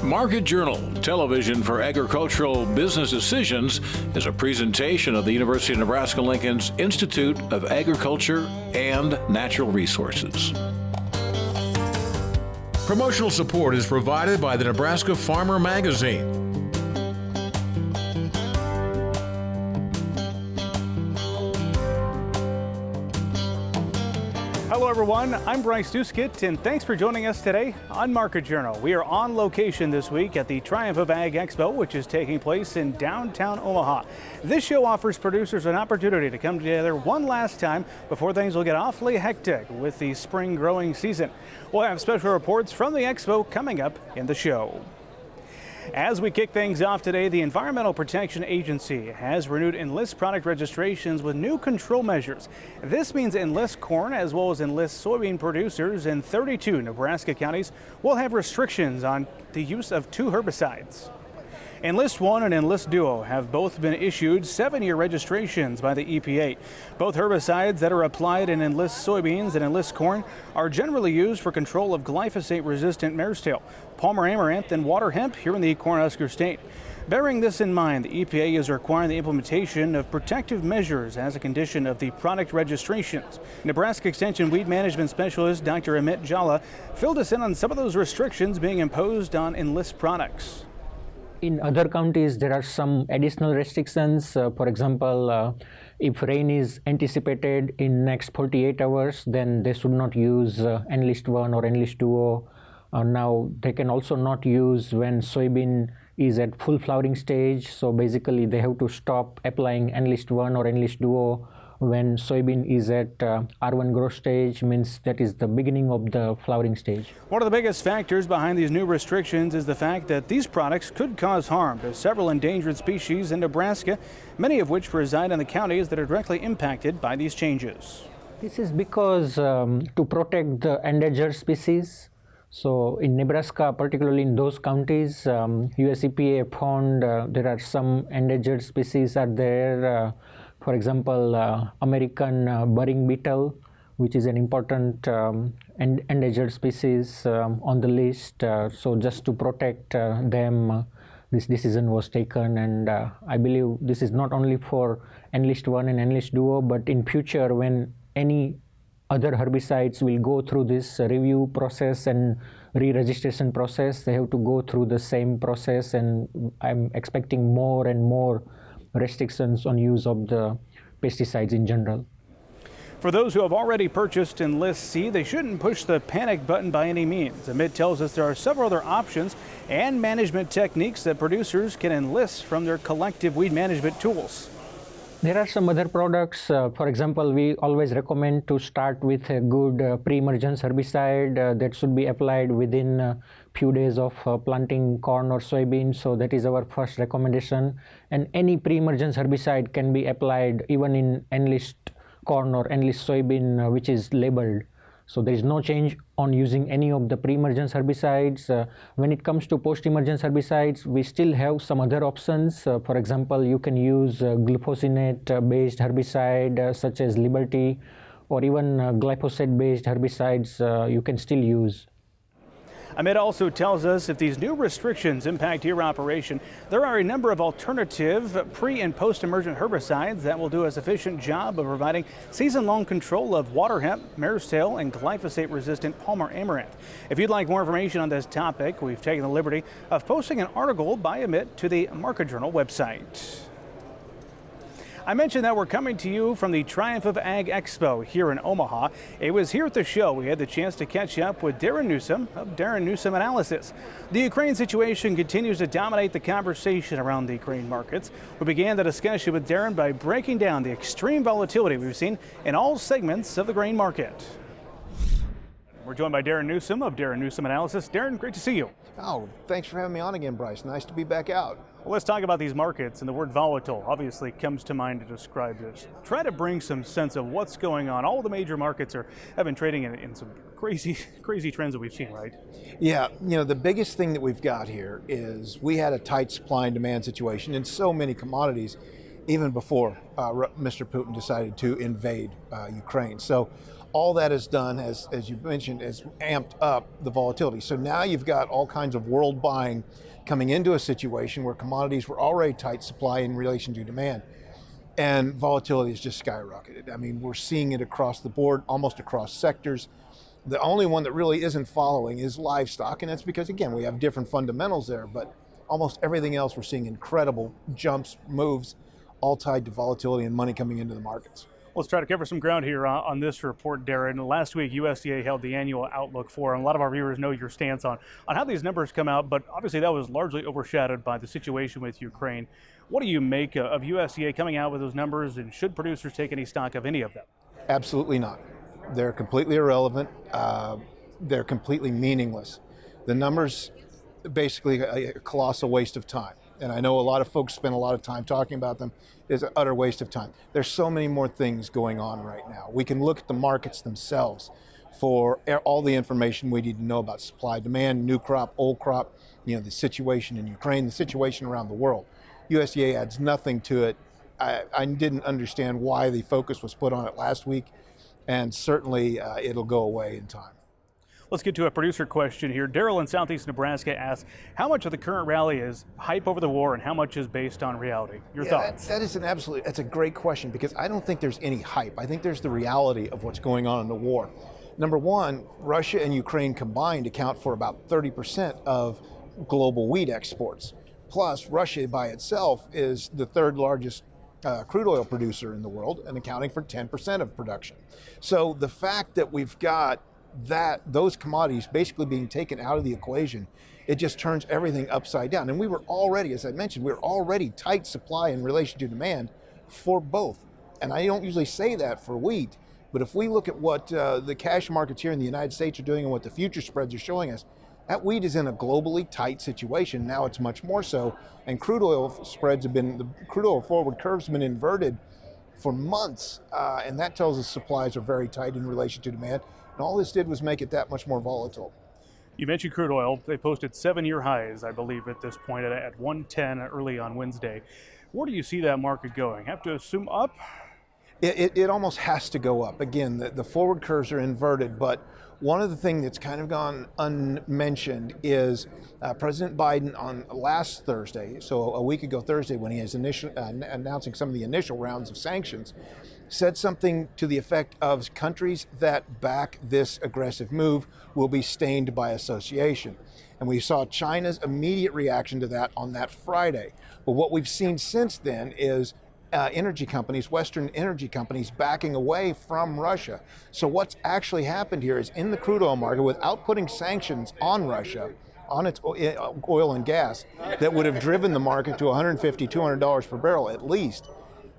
Market Journal, television for agricultural business decisions, is a presentation of the University of Nebraska-Lincoln's Institute of Agriculture and Natural Resources. Promotional support is provided by the Nebraska Farmer Magazine. Hello everyone, I'm Bryce Duskett, and thanks for joining us today on Market Journal. We are on location this week at the Triumph of Ag Expo, which is taking place in downtown Omaha. This show offers producers an opportunity to come together one last time before things will get awfully hectic with the spring growing season. We'll have special reports from the expo coming up in the show. As we kick things off today, the Environmental Protection Agency has renewed Enlist product registrations with new control measures. This means Enlist corn as well as Enlist soybean producers in 32 Nebraska counties will have restrictions on the use of two herbicides. Enlist 1 and Enlist Duo have both been issued 7-year registrations by the EPA. Both herbicides that are applied in Enlist soybeans and Enlist corn are generally used for control of glyphosate-resistant mare's tail, Palmer amaranth, and water hemp here in the Cornhusker State. Bearing this in mind, the EPA is requiring the implementation of protective measures as a condition of the product registrations. Nebraska Extension Weed Management Specialist Dr. Amit Jhala filled us in on some of those restrictions being imposed on Enlist products. In other counties, there are some additional restrictions. For example, if rain is anticipated in next 48 hours, then they should not use Enlist 1 or Enlist Duo. Now, they can also not use when soybean is at full flowering stage. So basically, they have to stop applying Enlist 1 or Enlist Duo when soybean is at R1 growth stage, means that is the beginning of the flowering stage. One of the biggest factors behind these new restrictions is the fact that these products could cause harm to several endangered species in Nebraska, many of which reside in the counties that are directly impacted by these changes. This is because to protect the endangered species. So in Nebraska, particularly in those counties, US EPA found there are some endangered species are there. For example, American burying beetle, which is an important endangered species on the list. So just to protect them, this decision was taken. And I believe this is not only for Enlist 1 and Enlist Duo, but in future when any other herbicides will go through this review process and re-registration process, they have to go through the same process. And I'm expecting more and more restrictions on use of the pesticides in general. For those who have already purchased Enlist C, they shouldn't push the panic button by any means. Amit tells us there are several other options and management techniques that producers can enlist from their collective weed management tools. There are some other products. For example, we always recommend to start with a good pre-emergence herbicide that should be applied within a few days of planting corn or soybean. So that is our first recommendation. And any pre-emergence herbicide can be applied even in Enlist corn or Enlist soybean, which is labeled. So there is no change on using any of the pre-emergence herbicides. When it comes to post-emergence herbicides, we still have some other options. For example, you can use glyphosate-based herbicide such as Liberty, or even glyphosate-based herbicides you can still use. Amit also tells us if these new restrictions impact your operation, there are a number of alternative pre- and post-emergent herbicides that will do a sufficient job of providing season-long control of water hemp, mare's tail, and glyphosate-resistant Palmer amaranth. If you'd like more information on this topic, we've taken the liberty of posting an article by Amit to the Market Journal website. I mentioned that we're coming to you from the Triumph of Ag Expo here in Omaha. It was here at the show we had the chance to catch up with Darin Newsom of Darin Newsom Analysis. The Ukraine situation continues to dominate the conversation around the grain markets. We began the discussion with Darin by breaking down the extreme volatility we've seen in all segments of the grain market. We're joined by Darin Newsom of Darin Newsom Analysis. Darin, great to see you. Oh, thanks for having me on again, Bryce. Nice to be back out. Well, let's talk about these markets, and the word volatile obviously comes to mind to describe this. Try to bring some sense of what's going on. All the major markets have been trading in some crazy trends that we've seen, right? Yeah, the biggest thing that we've got here is we had a tight supply and demand situation in so many commodities even before Mr. Putin decided to invade Ukraine. So All that has done, as you mentioned, has amped up the volatility. So now you've got all kinds of world buying coming into a situation where commodities were already tight supply in relation to demand. And volatility has just skyrocketed. I mean, we're seeing it across the board, almost across sectors. The only one that really isn't following is livestock, and that's because, again, we have different fundamentals there, but almost everything else we're seeing incredible jumps, moves, all tied to volatility and money coming into the markets. Let's try to cover some ground here on this report, Darin. Last week, USDA held the annual Outlook Forum. A lot of our viewers know your stance on how these numbers come out, but obviously that was largely overshadowed by the situation with Ukraine. What do you make of USDA coming out with those numbers, and should producers take any stock of any of them? Absolutely not. They're completely irrelevant. They're completely meaningless. The numbers, basically a colossal waste of time. And I know a lot of folks spend a lot of time talking about them. It's an utter waste of time. There's so many more things going on right now. We can look at the markets themselves for all the information we need to know about supply, demand, new crop, old crop, the situation in Ukraine, the situation around the world. USDA adds nothing to it. I didn't understand why the focus was put on it last week, and certainly it'll go away in time. Let's get to a producer question here. Daryl in southeast Nebraska asks, how much of the current rally is hype over the war and how much is based on reality? Your thoughts? That's a great question, because I don't think there's any hype. I think there's the reality of what's going on in the war. Number one, Russia and Ukraine combined account for about 30% of global wheat exports. Plus, Russia by itself is the third largest crude oil producer in the world and accounting for 10% of production. So the fact that we've got those commodities basically being taken out of the equation, it just turns everything upside down. And we were already, as I mentioned, we were already tight supply in relation to demand for both. And I don't usually say that for wheat, but if we look at what the cash markets here in the United States are doing and what the future spreads are showing us, that wheat is in a globally tight situation. Now it's much more so, and crude oil spreads the crude oil forward curves have been inverted for months, and that tells us supplies are very tight in relation to demand. And all this did was make it that much more volatile. You mentioned crude oil. They posted 7-year highs, I believe, at this point at 110 early on Wednesday. Where do you see that market going? Have to assume up? It almost has to go up. Again, the forward curves are inverted, but one of the things that's kind of gone unmentioned is President Biden on last Thursday, so a week ago Thursday, when he was announcing some of the initial rounds of sanctions, said something to the effect of countries that back this aggressive move will be stained by association. And we saw China's immediate reaction to that on that Friday. But what we've seen since then is energy companies, Western energy companies, backing away from Russia. So what's actually happened here is in the crude oil market, without putting sanctions on Russia, on its oil and gas, that would have driven the market to $150, $200 per barrel at least,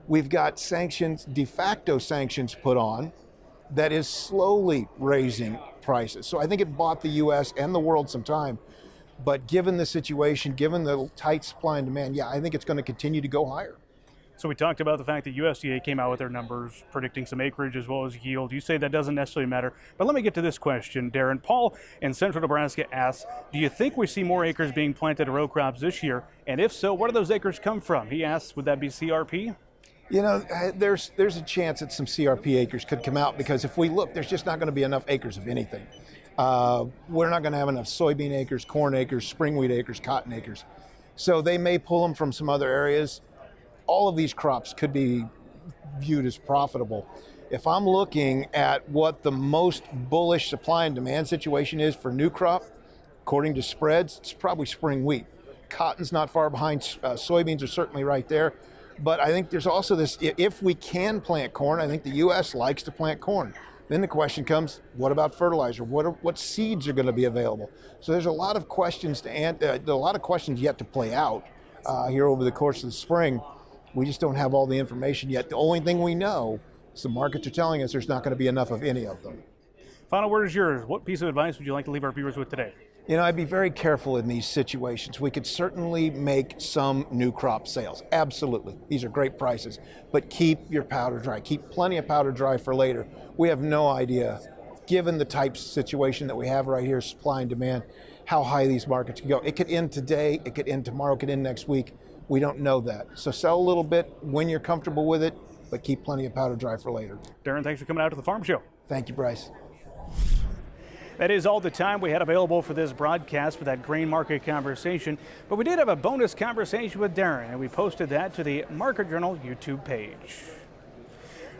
we've got sanctions, de facto sanctions put on that is slowly raising prices. So I think it bought the U.S. and the world some time. But given the situation, given the tight supply and demand, I think it's going to continue to go higher. So we talked about the fact that USDA came out with their numbers predicting some acreage as well as yield. You say that doesn't necessarily matter, but let me get to this question, Darin. Paul in central Nebraska asks, do you think we see more acres being planted of row crops this year? And if so, where do those acres come from? He asks, would that be CRP? There's a chance that some CRP acres could come out, because if we look, there's just not going to be enough acres of anything. We're not going to have enough soybean acres, corn acres, spring wheat acres, cotton acres. So they may pull them from some other areas. All of these crops could be viewed as profitable. If I'm looking at what the most bullish supply and demand situation is for new crop, according to spreads, it's probably spring wheat. Cotton's not far behind. Soybeans are certainly right there. But I think there's also this, if we can plant corn, I think the U.S. likes to plant corn. Then the question comes, what about fertilizer? What seeds are going to be available? So there's a lot of questions yet to play out here over the course of the spring. We just don't have all the information yet. The only thing we know is the markets are telling us there's not going to be enough of any of them. Final word is yours. What piece of advice would you like to leave our viewers with today? I'd be very careful in these situations. We could certainly make some new crop sales. Absolutely. These are great prices. But keep your powder dry. Keep plenty of powder dry for later. We have no idea, given the type situation that we have right here, supply and demand, how high these markets can go. It could end today. It could end tomorrow. It could end next week. We don't know that. So sell a little bit when you're comfortable with it, but keep plenty of powder dry for later. Darin, thanks for coming out to the Farm Show. Thank you, Bryce. That is all the time we had available for this broadcast for that grain market conversation, but we did have a bonus conversation with Darin, and we posted that to the Market Journal YouTube page.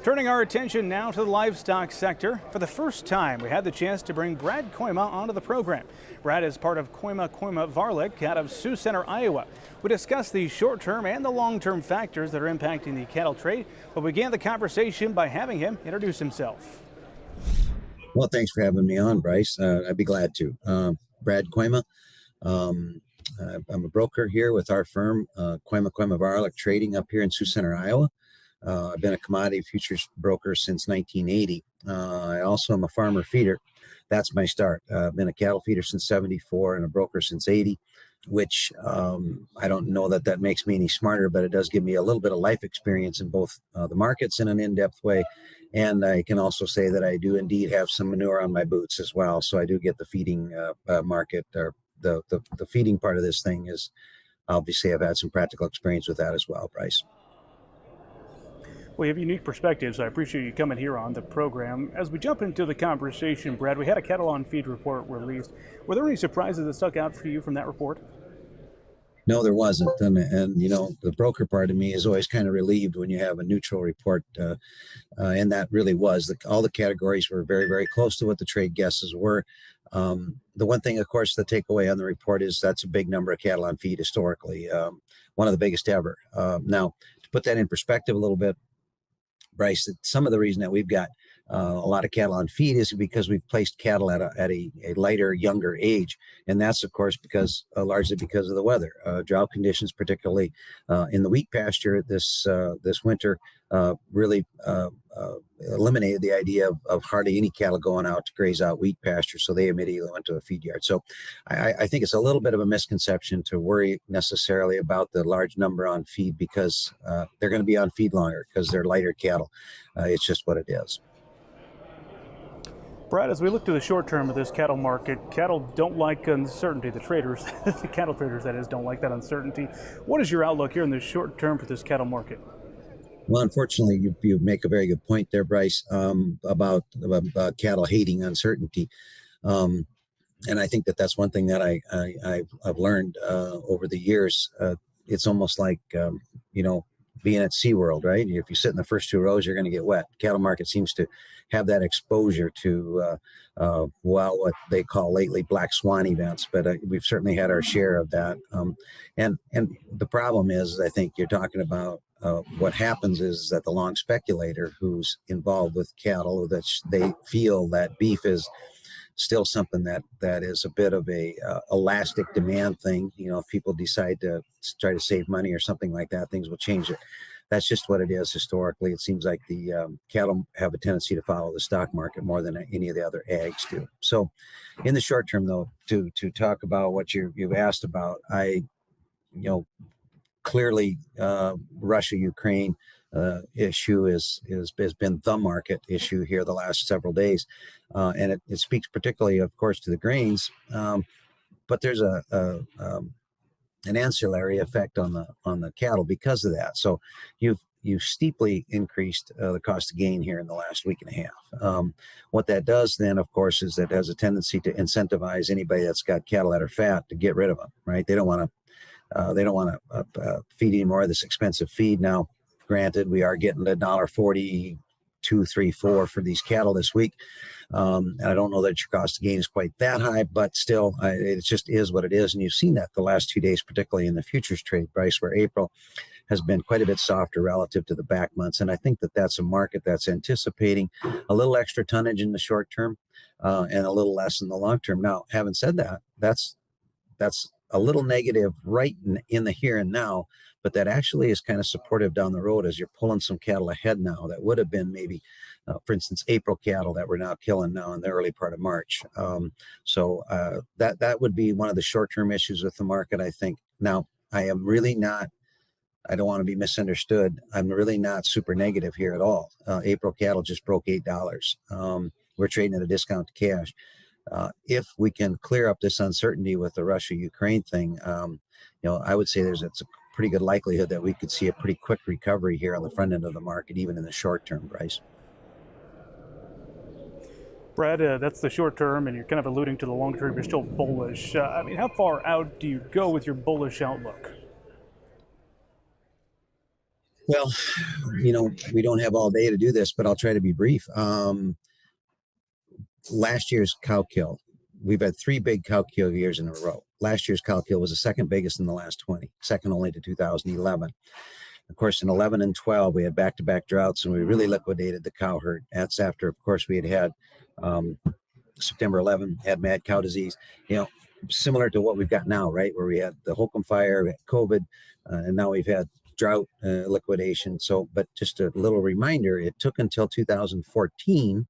Turning our attention now to the livestock sector. For the first time, we had the chance to bring Brad Kooima onto the program. Brad is part of Kooima Varilek out of Sioux Center, Iowa. We discussed the short-term and the long-term factors that are impacting the cattle trade, but began the conversation by having him introduce himself. Well, thanks for having me on, Bryce. I'd be glad to. Brad Kooima. I'm a broker here with our firm, Kooima Varilek Trading up here in Sioux Center, Iowa. I've been a commodity futures broker since 1980. I also am a farmer feeder. That's my start. I've been a cattle feeder since 74 and a broker since 80, which I don't know that makes me any smarter, but it does give me a little bit of life experience in both the markets in an in-depth way. And I can also say that I do indeed have some manure on my boots as well. So I do get the feeding market, or the feeding part of this thing is obviously I've had some practical experience with that as well, Bryce. We have unique perspectives. I appreciate you coming here on the program. As we jump into the conversation, Brad, we had a cattle on feed report released. Were there any surprises that stuck out for you from that report? No, there wasn't. And you know, the broker part of me is always kind of relieved when you have a neutral report. And that really was. All the categories were very, very close to what the trade guesses were. The one thing, of course, the takeaway on the report is that's a big number of cattle on feed historically, one of the biggest ever. Now, to put that in perspective a little bit, Bryce, some of the reason that we've got a lot of cattle on feed is because we've placed cattle at a lighter, younger age. And that's, of course, because largely because of the weather. Drought conditions, particularly in the wheat pasture this winter, really eliminated the idea of hardly any cattle going out to graze out wheat pasture. So they immediately went to a feed yard. So I think it's a little bit of a misconception to worry necessarily about the large number on feed because they're going to be on feed longer because they're lighter cattle. It's just what it is. Brad, as we look to the short term of this cattle market, cattle don't like uncertainty. The traders, the cattle traders, that is, don't like that uncertainty. What is your outlook here in the short term for this cattle market? Well, unfortunately, you make a very good point there, Bryce, about cattle hating uncertainty. And I think that's one thing that I've learned over the years. It's almost like, being at SeaWorld, right? If you sit in the first two rows, you're going to get wet. Cattle market seems to have that exposure to, what they call lately black swan events, but we've certainly had our share of that. And the problem is, I think you're talking about what happens is that the long speculator who's involved with cattle, that they feel that beef is still something that is a bit of a elastic demand thing. You know, if people decide to try to save money or something like that, things will change it. That's just what it is historically. It seems like the cattle have a tendency to follow the stock market more than any of the other ags do. So in the short term, though, to talk about what you've asked about, clearly Russia-Ukraine issue has been the market issue here the last several days. And it speaks particularly, of course, to the grains, but there's an ancillary effect on the cattle because of that. So you've steeply increased the cost of gain here in the last week and a half. What that does then, of course, is that it has a tendency to incentivize anybody that's got cattle that are fat to get rid of them, right? They don't want to feed any more of this expensive feed. Now, granted, we are getting $1.42, $3, $4 for these cattle this week. And I don't know that your cost of gain is quite that high, but still, it just is what it is. And you've seen that the last 2 days, particularly in the futures trade price, where April has been quite a bit softer relative to the back months. And I think that's a market that's anticipating a little extra tonnage in the short term and a little less in the long term. Now, having said that, that's a little negative right in the here and now, but that actually is kind of supportive down the road as you're pulling some cattle ahead now that would have been maybe, for instance, April cattle that we're now killing now in the early part of March. So that would be one of the short-term issues with the market, I think. Now, I am really not, I don't want to be misunderstood. I'm really not super negative here at all. April cattle just broke $8. We're trading at a discount to cash. If we can clear up this uncertainty with the Russia-Ukraine thing, I would say it's a pretty good likelihood that we could see a pretty quick recovery here on the front end of the market, even in the short term, Bryce. Brad, that's the short term, and you're kind of alluding to the long term. You're still bullish. I mean, how far out do you go with your bullish outlook? Well, we don't have all day to do this, but I'll try to be brief. Last year's cow kill, we've had 3 big cow kill years in a row. Last year's cow kill was the second biggest in the last 20, second only to 2011. Of course, in 11 and 12, we had back-to-back droughts, and we really liquidated the cow herd. That's after, of course, we had September 11, had mad cow disease, similar to what we've got now, right? Where we had the Holcomb fire, we had COVID, and now we've had drought liquidation. So, but just a little reminder, it took until 2014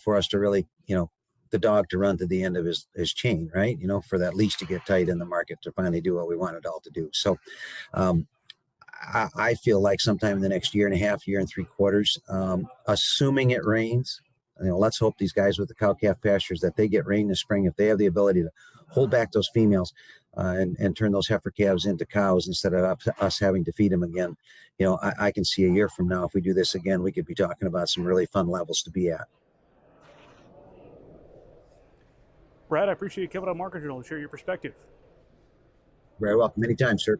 for us to really, the dog to run to the end of his chain, right? For that leash to get tight in the market to finally do what we wanted all to do. So I feel like sometime in the next year and a half, year and 3 quarters, assuming it rains, let's hope these guys with the cow-calf pastures that they get rain this spring. If they have the ability to hold back those females and turn those heifer calves into cows instead of us having to feed them again, I can see a year from now, if we do this again, we could be talking about some really fun levels to be at. Brad, I appreciate you coming on Market Journal to share your perspective. Very welcome. Anytime, sir.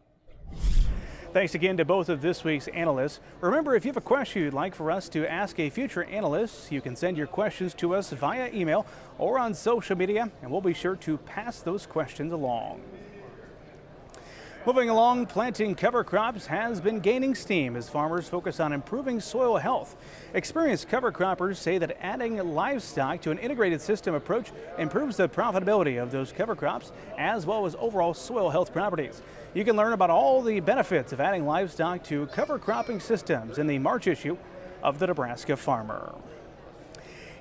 Thanks again to both of this week's analysts. Remember, if you have a question you'd like for us to ask a future analyst, you can send your questions to us via email or on social media, and we'll be sure to pass those questions along. Moving along, planting cover crops has been gaining steam as farmers focus on improving soil health. Experienced cover croppers say that adding livestock to an integrated system approach improves the profitability of those cover crops as well as overall soil health properties. You can learn about all the benefits of adding livestock to cover cropping systems in the March issue of the Nebraska Farmer.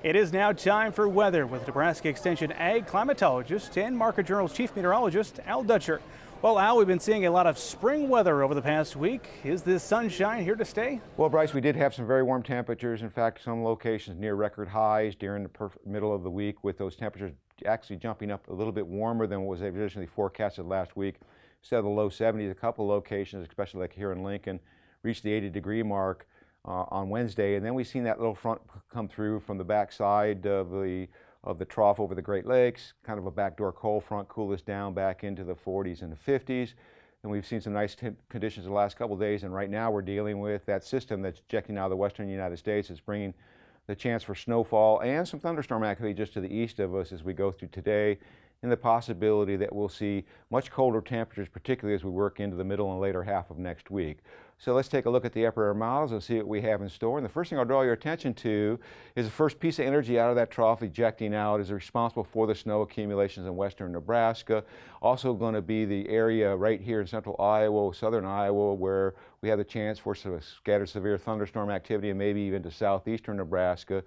It is now time for weather with Nebraska Extension Ag Climatologist and Market Journal's Chief Meteorologist, Al Dutcher. Well, Al, we've been seeing a lot of spring weather over the past week. Is this sunshine here to stay? Well, Bryce, we did have some very warm temperatures. In fact, some locations near record highs during the middle of the week, with those temperatures actually jumping up a little bit warmer than what was originally forecasted last week. Instead of the low 70s, a couple of locations, especially like here in Lincoln, reached the 80-degree mark on Wednesday. And then we've seen that little front come through from the backside of the trough over the Great Lakes, kind of a backdoor cold front, cool us down back into the 40s and the 50s. And we've seen some nice conditions the last couple of days, and right now we're dealing with that system that's ejecting out of the western United States. It's bringing the chance for snowfall and some thunderstorm activity just to the east of us as we go through today, and the possibility that we'll see much colder temperatures, particularly as we work into the middle and later half of next week. So let's take a look at the upper air models and see what we have in store. And the first thing I'll draw your attention to is the first piece of energy out of that trough ejecting out is responsible for the snow accumulations in western Nebraska. Also going to be the area right here in central Iowa, southern Iowa, where we have the chance for some scattered severe thunderstorm activity and maybe even to southeastern Nebraska.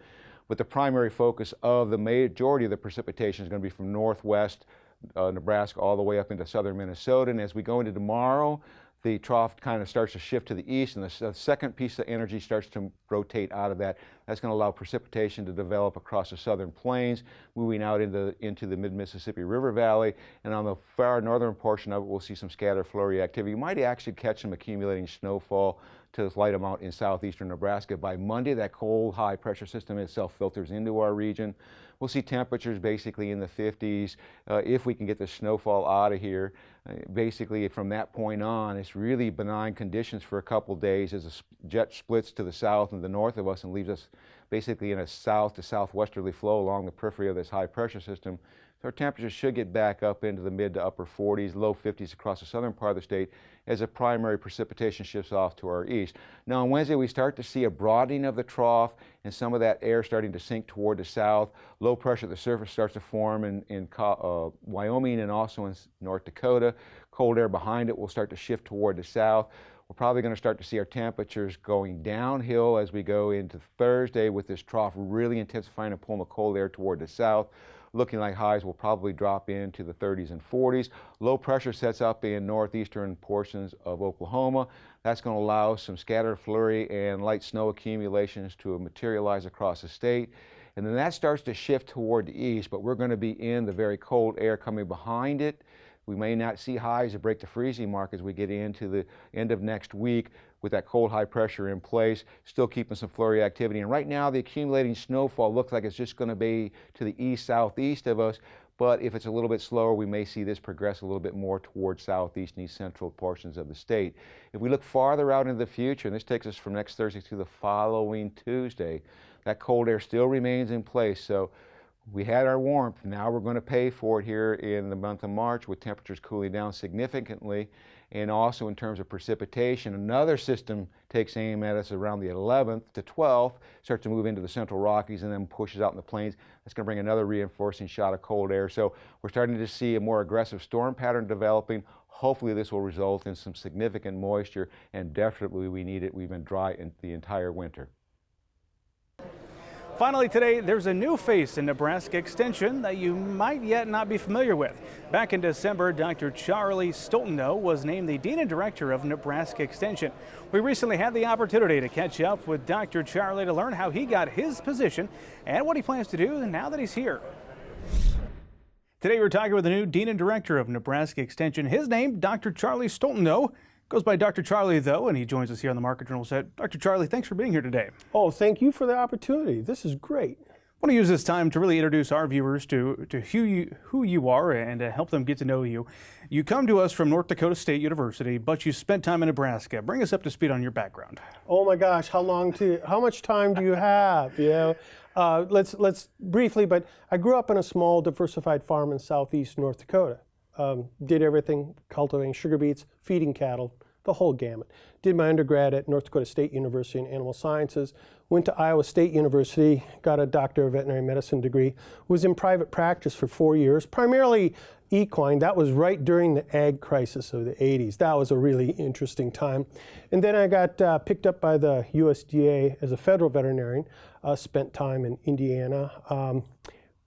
But the primary focus of the majority of the precipitation is going to be from northwest Nebraska all the way up into southern Minnesota. And as we go into tomorrow, the trough kind of starts to shift to the east, and the second piece of energy starts to rotate out of that. That's going to allow precipitation to develop across the southern plains, moving out into the mid-Mississippi River Valley. And on the far northern portion of it, we'll see some scattered flurry activity. You might actually catch some accumulating snowfall to a light amount in southeastern Nebraska. By Monday, that cold high pressure system itself filters into our region. We'll see temperatures basically in the 50s if we can get the snowfall out of here. Basically, from that point on, it's really benign conditions for a couple days as the jet splits to the south and the north of us and leaves us basically in a south to southwesterly flow along the periphery of this high pressure system. So our temperatures should get back up into the mid to upper 40s, low 50s across the southern part of the state as the primary precipitation shifts off to our east. Now on Wednesday, we start to see a broadening of the trough and some of that air starting to sink toward the south. Low pressure at the surface starts to form in Wyoming and also in North Dakota. Cold air behind it will start to shift toward the south. We're probably going to start to see our temperatures going downhill as we go into Thursday, with this trough really intensifying and pulling the cold air toward the south. Looking like highs will probably drop into the 30s and 40s. Low pressure sets up in northeastern portions of Oklahoma. That's going to allow some scattered flurry and light snow accumulations to materialize across the state. And then that starts to shift toward the east, but we're going to be in the very cold air coming behind it. We may not see highs that break the freezing mark as we get into the end of next week with that cold high pressure in place, still keeping some flurry activity. And right now the accumulating snowfall looks like it's just going to be to the east-southeast of us, but if it's a little bit slower, we may see this progress a little bit more towards southeast and east central portions of the state. If we look farther out into the future, and this takes us from next Thursday to the following Tuesday, that cold air still remains in place. So we had our warmth. Now we're going to pay for it here in the month of March with temperatures cooling down significantly. And also in terms of precipitation, another system takes aim at us around the 11th to 12th, starts to move into the central Rockies and then pushes out in the plains. That's going to bring another reinforcing shot of cold air. So we're starting to see a more aggressive storm pattern developing. Hopefully this will result in some significant moisture, and definitely we need it. We've been dry in the entire winter. Finally today, there's a new face in Nebraska Extension that you might yet not be familiar with. Back in December, Dr. Charlie Stoltenow was named the Dean and Director of Nebraska Extension. We recently had the opportunity to catch up with Dr. Charlie to learn how he got his position and what he plans to do now that he's here. Today we're talking with the new Dean and Director of Nebraska Extension. His name, Dr. Charlie Stoltenow. Goes by Dr. Charlie, though, and he joins us here on the Market Journal set. Dr. Charlie, thanks for being here today. Oh, thank you for the opportunity. This is great. I want to use this time to really introduce our viewers to who you are and to help them get to know you. You come to us from North Dakota State University, but you spent time in Nebraska. Bring us up to speed on your background. Oh my gosh, how much time do you have? Let's briefly, but I grew up in a small diversified farm in southeast North Dakota. Did everything, cultivating sugar beets, feeding cattle, the whole gamut. Did my undergrad at North Dakota State University in Animal Sciences, went to Iowa State University, got a Doctor of Veterinary Medicine degree, was in private practice for 4 years, primarily equine. That was right during the ag crisis of the 80s. That was a really interesting time. And then I got picked up by the USDA as a federal veterinarian, spent time in Indiana.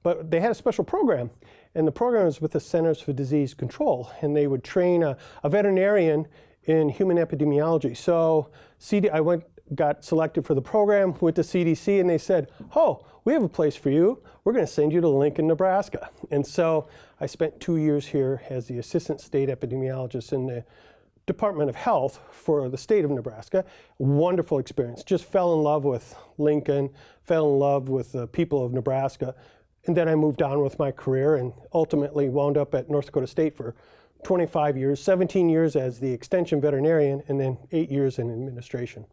But they had a special program, and the program was with the Centers for Disease Control, and they would train a veterinarian in human epidemiology. So I got selected for the program, went to CDC, and they said, oh, we have a place for you. We're going to send you to Lincoln, Nebraska. And so I spent 2 years here as the assistant state epidemiologist in the Department of Health for the state of Nebraska. Wonderful experience. Just fell in love with Lincoln, fell in love with the people of Nebraska. And then I moved on with my career and ultimately wound up at North Dakota State for 25 years, 17 years as the extension veterinarian, and then 8 years in administration.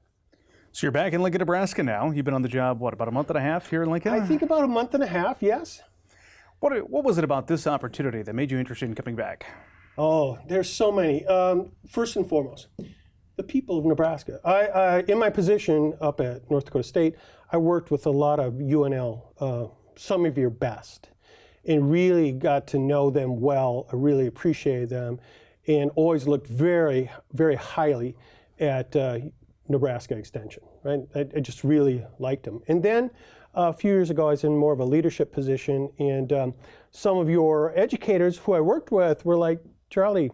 So you're back in Lincoln, Nebraska now. You've been on the job, what, about a month and a half here in Lincoln? I think about a month and a half, yes. What was it about this opportunity that made you interested in coming back? Oh, there's so many. First and foremost, the people of Nebraska. In my position up at North Dakota State, I worked with a lot of UNL, some of your best, and really got to know them well. I really appreciated them and always looked very, very highly at Nebraska Extension, right? I just really liked them. And then a few years ago, I was in more of a leadership position, and some of your educators who I worked with were like, Charlie,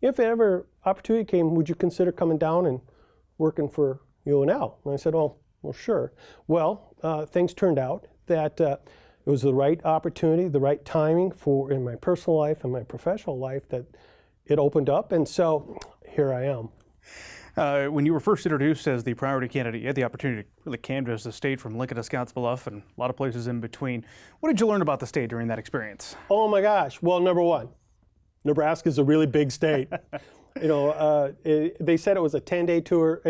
if ever opportunity came, would you consider coming down and working for UNL? And I said, well, sure. Well, things turned out that it was the right opportunity, the right timing for in my personal life and my professional life that it opened up, and so here I am. When you were first introduced as the priority candidate, you had the opportunity to really canvass the state from Lincoln to Scottsbluff and a lot of places in between. What did you learn about the state during that experience? Oh my gosh. Well, number one, Nebraska is a really big state. They said it was a 10-day tour.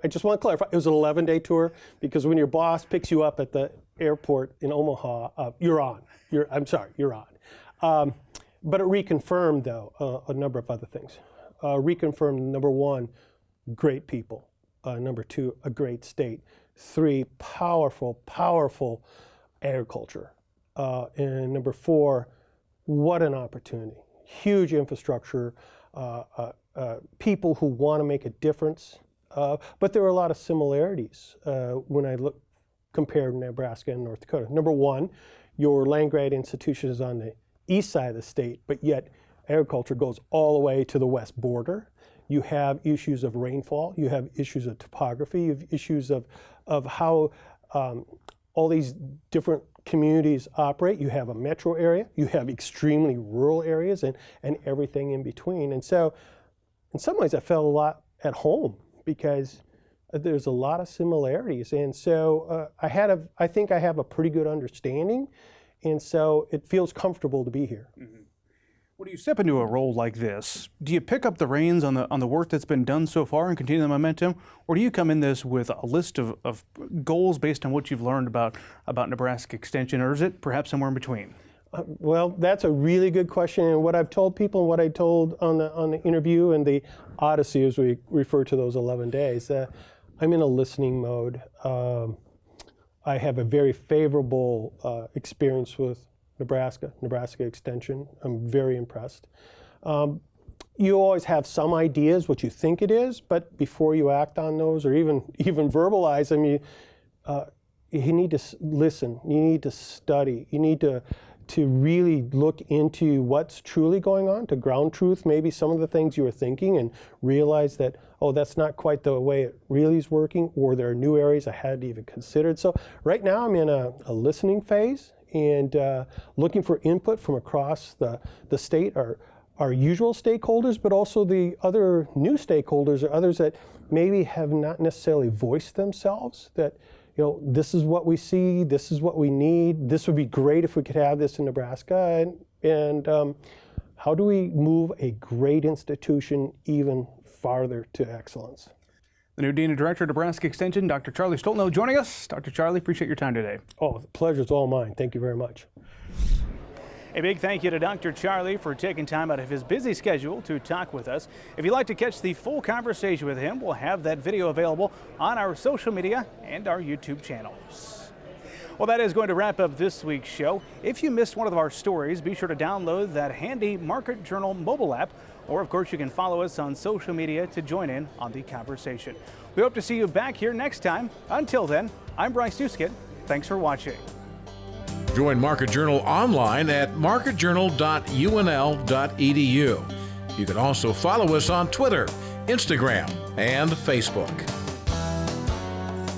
I just want to clarify, it was an 11-day tour because when your boss picks you up at the airport in Omaha, you're on. You're on. But it reconfirmed, though, a number of other things. Reconfirmed, number one, great people. Number two, a great state. Three, powerful agriculture. And number four, what an opportunity. Huge infrastructure, people who want to make a difference. But there are a lot of similarities when I compare Nebraska and North Dakota. Number one, your land grant institution is on the east side of the state, but yet agriculture goes all the way to the west border. You have issues of rainfall, you have issues of topography, you have issues of how all these different communities operate. You have a metro area, you have extremely rural areas, and everything in between. And so in some ways I felt a lot at home because there's a lot of similarities. And so I think I have a pretty good understanding, and so it feels comfortable to be here. Mm-hmm. When you step into a role like this, do you pick up the reins on the work that's been done so far and continue the momentum, or do you come in this with a list of goals based on what you've learned about Nebraska Extension, or is it perhaps somewhere in between? Well, that's a really good question, and what I've told people and what I told on the interview and the Odyssey, as we refer to those 11 days, I'm in a listening mode. I have a very favorable experience with Nebraska Extension. I'm very impressed. You always have some ideas what you think it is, but before you act on those or even verbalize them, you need to listen. You need to study. You need to really look into what's truly going on, to ground truth maybe some of the things you were thinking and realize that, oh, that's not quite the way it really is working, or there are new areas I hadn't even considered. So right now I'm in a listening phase and looking for input from across the state, our usual stakeholders, but also the other new stakeholders or others that maybe have not necessarily voiced themselves, that this is what we see, this is what we need, this would be great if we could have this in Nebraska, and how do we move a great institution even farther to excellence? The new Dean and Director of Nebraska Extension, Dr. Charlie Stoltenow, joining us. Dr. Charlie, appreciate your time today. Oh, the pleasure's all mine. Thank you very much. A big thank you to Dr. Charlie for taking time out of his busy schedule to talk with us. If you'd like to catch the full conversation with him, we'll have that video available on our social media and our YouTube channels. Well, that is going to wrap up this week's show. If you missed one of our stories, be sure to download that handy Market Journal mobile app, or of course you can follow us on social media to join in on the conversation. We hope to see you back here next time. Until then, I'm Bryce Duskett. Thanks for watching. Join Market Journal online at marketjournal.unl.edu. You can also follow us on Twitter, Instagram, and Facebook.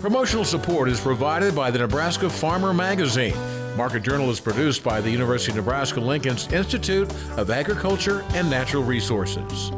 Promotional support is provided by the Nebraska Farmer Magazine. Market Journal is produced by the University of Nebraska-Lincoln's Institute of Agriculture and Natural Resources.